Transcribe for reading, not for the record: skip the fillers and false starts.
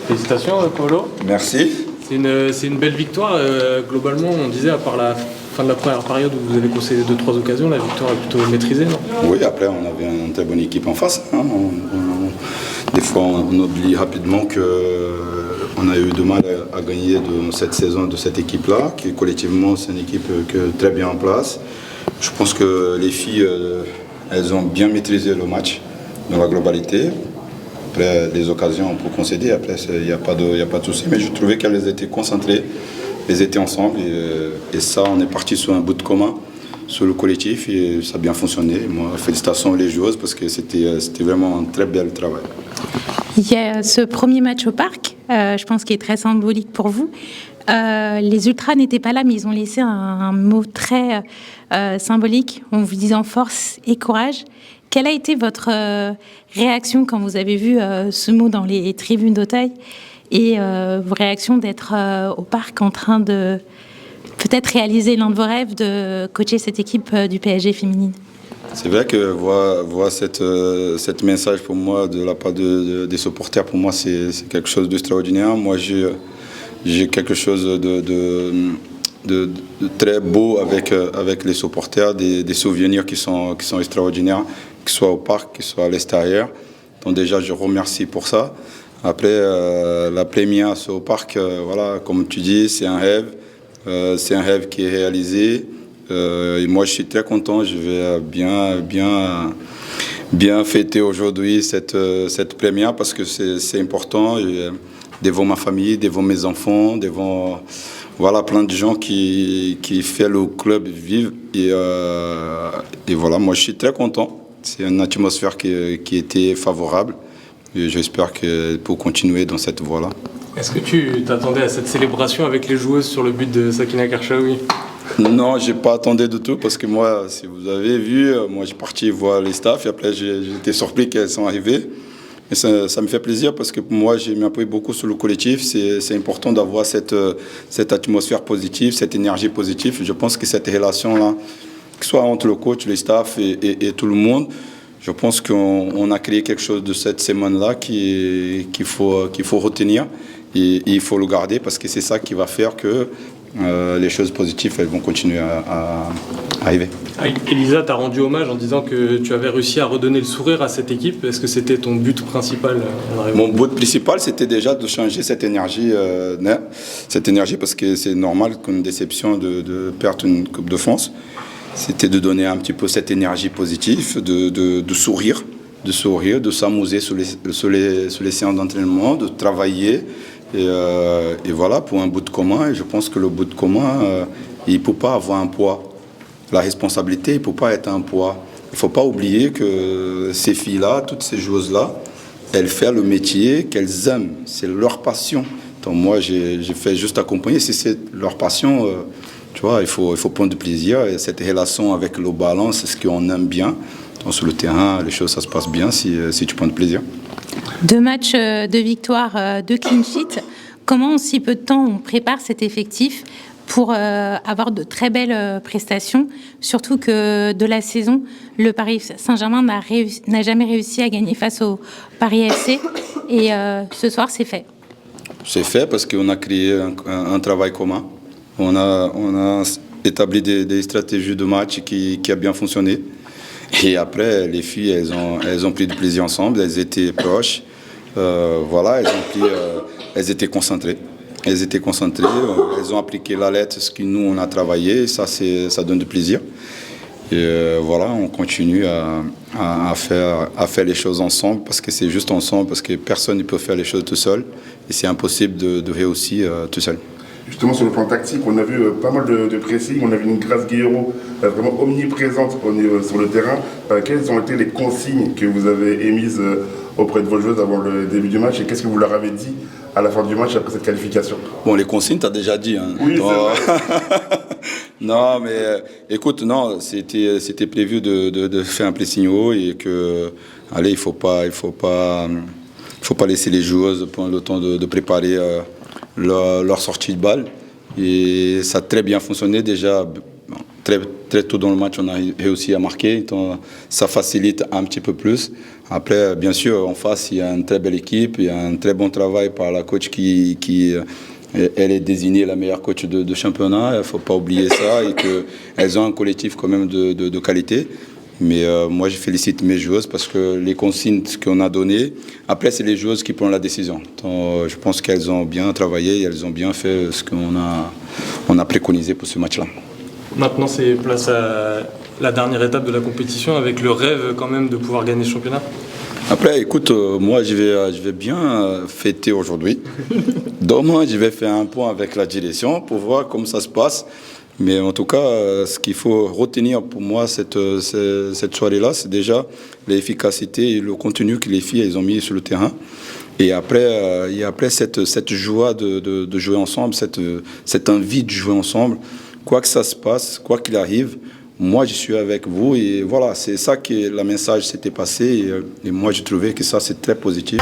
Félicitations, Paolo. Merci. C'est une belle victoire. Globalement, on disait, à part la fin de la première période où vous avez concédé 2-3 occasions, la victoire est plutôt maîtrisée, non? Oui, après, on avait une très bonne équipe en face. Des fois, on oublie rapidement qu'on a eu du mal à gagner de cette saison de cette équipe-là, qui collectivement, c'est une équipe très bien en place. Je pense que les filles, elles ont bien maîtrisé le match dans la globalité. Après, les occasions, on peut concéder, après, il n'y a pas de souci. Mais je trouvais qu'elles étaient concentrées, elles étaient ensemble. Et ça, on est parti sur un bout de commun, sur le collectif, et ça a bien fonctionné. Moi, félicitations aux joueuses, parce que c'était vraiment un très bel travail. Il y a ce premier match au parc, je pense qu'il est très symbolique pour vous. Les Ultras n'étaient pas là, mais ils ont laissé un mot très symbolique en vous disant force et courage. Quelle a été votre réaction quand vous avez vu ce mot dans les tribunes d'Auteuil et vos réactions d'être au parc en train de peut-être réaliser l'un de vos rêves de coacher cette équipe du PSG féminine? C'est vrai que voir cette message pour moi de la part des supporters, pour moi c'est quelque chose d'extraordinaire. Moi j'ai quelque chose de très beau avec les supporters, des souvenirs qui sont extraordinaires, qu'ils soient au parc, qu'ils soient à l'extérieur. Donc déjà, je remercie pour ça. Après, la première au parc, voilà, comme tu dis, c'est un rêve. C'est un rêve qui est réalisé. Et moi, je suis très content. Je vais bien fêter aujourd'hui cette première parce que c'est important. Et, devant ma famille, devant mes enfants, devant voilà, plein de gens qui font le club vivre. Et voilà, moi je suis très content. C'est une atmosphère qui était favorable. Et j'espère qu'elle peut continuer dans cette voie-là. Est-ce que tu t'attendais à cette célébration avec les joueuses sur le but de Sakina Karchaoui? Non, je n'ai pas attendu du tout parce que moi, si vous avez vu, moi j'ai parti voir les staffs et après j'ai été surpris qu'elles sont arrivées. Mais ça me fait plaisir parce que pour moi, j'ai appris beaucoup sur le collectif. C'est important d'avoir cette atmosphère positive, cette énergie positive. Je pense que cette relation-là, que ce soit entre le coach, les staffs et tout le monde, je pense qu'on a créé quelque chose de cette semaine-là qu'il faut retenir et il faut le garder parce que c'est ça qui va faire que les choses positives elles vont continuer à arriver. Elisa t'a rendu hommage en disant que tu avais réussi à redonner le sourire à cette équipe. Est-ce que c'était ton but principal? Mon but principal, c'était déjà de changer cette énergie parce que c'est normal qu'une déception de perdre une Coupe de France. C'était de donner un petit peu cette énergie positive, de sourire, de s'amuser sur les séances d'entraînement, de travailler. Et voilà, pour un bout de commun. Et je pense que le bout de commun, il ne peut pas avoir un poids. La responsabilité, il ne peut pas être un poids. Il ne faut pas oublier que ces filles-là, toutes ces joueuses-là, elles font le métier qu'elles aiment. C'est leur passion. Donc moi, j'ai fait juste accompagner. Si c'est leur passion, tu vois, il faut prendre du plaisir. Et cette relation avec le ballon, c'est ce qu'on aime bien. Donc sur le terrain, les choses, ça se passe bien si tu prends du plaisir. 2 matchs de victoire, 2 clean sheets. Comment, en si peu de temps, on prépare cet effectif pour avoir de très belles prestations, surtout que de la saison, le Paris Saint-Germain n'a jamais réussi à gagner face au Paris FC. Et ce soir, c'est fait. C'est fait parce qu'on a créé un travail commun. On a établi des stratégies de match qui a bien fonctionné. Et après, les filles, elles ont pris du plaisir ensemble, elles étaient proches. Voilà, elles étaient concentrées. Elles ont appliqué la lettre, ce que nous, on a travaillé. Et ça donne du plaisir. Et voilà, on continue à faire les choses ensemble parce que c'est juste ensemble, parce que personne ne peut faire les choses tout seul. Et c'est impossible de réussir tout seul. Justement, sur le plan tactique, on a vu pas mal de pressing. On a vu une Grace Guerreiro vraiment omniprésente sur le terrain. Quelles ont été les consignes que vous avez émises auprès de vos joueuses avant le début du match et qu'est-ce que vous leur avez dit à la fin du match après cette qualification? Bon, les consignes, tu as déjà dit. Hein. Oui, c'est vrai. Non, mais écoute, non, c'était prévu de faire un pressing haut et que, allez, il faut pas laisser les joueuses prendre le temps de préparer leur sortie de balle. Et ça a très bien fonctionné déjà. Très tôt dans le match, on a réussi à marquer. Donc, ça facilite un petit peu plus. Après, bien sûr, en face, il y a une très belle équipe, il y a un très bon travail par la coach elle est désignée la meilleure coach de championnat. Il ne faut pas oublier ça et qu'elles ont un collectif quand même de qualité. Mais moi, je félicite mes joueuses parce que les consignes qu'on a données, après, c'est les joueuses qui prennent la décision. Donc, je pense qu'elles ont bien travaillé et elles ont bien fait ce qu'on a préconisé pour ce match-là. Maintenant, c'est place à la dernière étape de la compétition avec le rêve quand même de pouvoir gagner ce championnat. Après, écoute, moi, je vais bien fêter aujourd'hui. Demain, je vais faire un point avec la direction pour voir comment ça se passe. Mais en tout cas, ce qu'il faut retenir pour moi cette soirée-là, c'est déjà l'efficacité et le contenu que les filles elles ont mis sur le terrain. Et après cette joie de jouer ensemble, cette envie de jouer ensemble, quoi que ça se passe, quoi qu'il arrive, moi je suis avec vous. Et voilà, c'est ça que le message s'était passé. Et moi, j'ai trouvé que ça, c'est très positif.